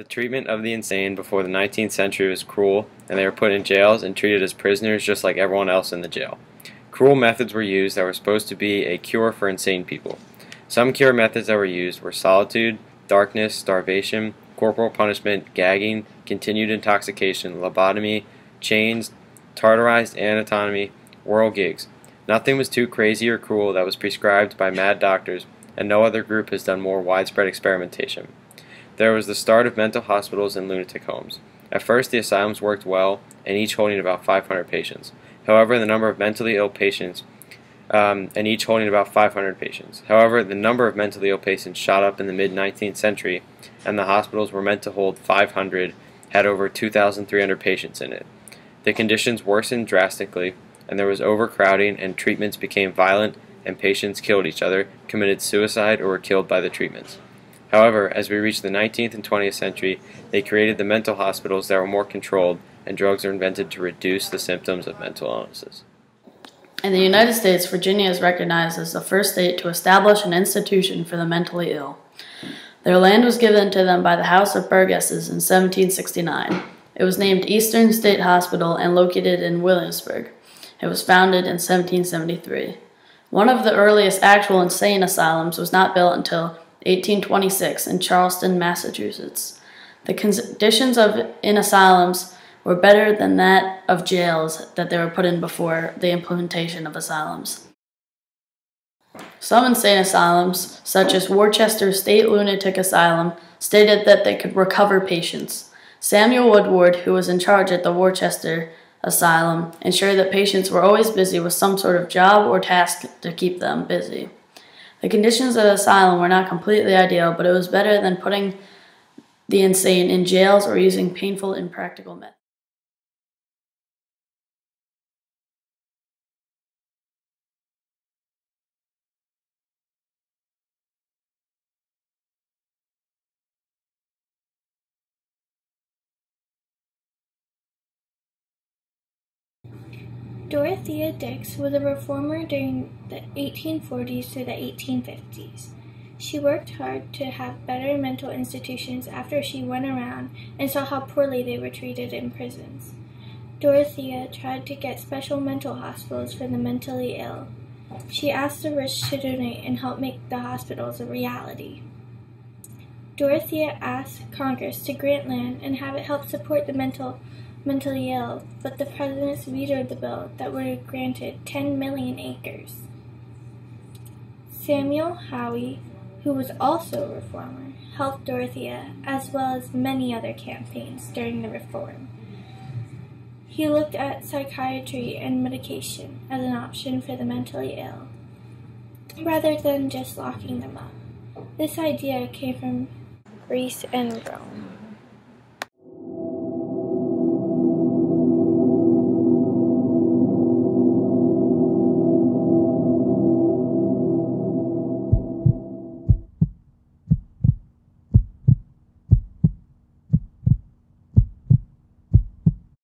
treatment of the insane before the 19th century was cruel, and they were put in jails and treated as prisoners just like everyone else in the jail. Cruel methods were used that were supposed to be a cure for insane people. Some cure methods that were used were solitude, darkness, starvation, corporal punishment, gagging, continued intoxication, lobotomy, chains, tartarized anatomy, oral gigs. Nothing was too crazy or cruel that was prescribed by mad doctors, and no other group has done more widespread experimentation. There was the start of mental hospitals and lunatic homes. At first, the asylums worked well, and each holding about 500 patients. However, the number of mentally ill patients shot up in the mid-19th century, and the hospitals were meant to hold 500 had over 2,300 patients in it. The conditions worsened drastically, and there was overcrowding, and treatments became violent, and patients killed each other, committed suicide, or were killed by the treatments. However, as we reached the 19th and 20th century, they created the mental hospitals that were more controlled, and drugs were invented to reduce the symptoms of mental illnesses. In the United States, Virginia is recognized as the first state to establish an institution for the mentally ill. Their land was given to them by the House of Burgesses in 1769. It was named Eastern State Hospital and located in Williamsburg. It was founded in 1773. One of the earliest actual insane asylums was not built until 1826 in Charlestown, Massachusetts. The conditions in asylums were better than that of jails that they were put in before the implementation of asylums. Some insane asylums, such as Worcester State Lunatic Asylum, stated that they could recover patients. Samuel Woodward, who was in charge at the Worcester Asylum, ensured that patients were always busy with some sort of job or task to keep them busy. The conditions of the asylum were not completely ideal, but it was better than putting the insane in jails or using painful, impractical methods. Dorothea Dix was a reformer during the 1840s to the 1850s. She worked hard to have better mental institutions after she went around and saw how poorly they were treated in prisons. Dorothea tried to get special mental hospitals for the mentally ill. She asked the rich to donate and help make the hospitals a reality. Dorothea asked Congress to grant land and have it help support the mentally ill, but the presidents vetoed the bill that would have granted 10 million acres. Samuel Howe, who was also a reformer, helped Dorothea, as well as many other campaigns during the reform. He looked at psychiatry and medication as an option for the mentally ill, rather than just locking them up. This idea came from Greece and Rome.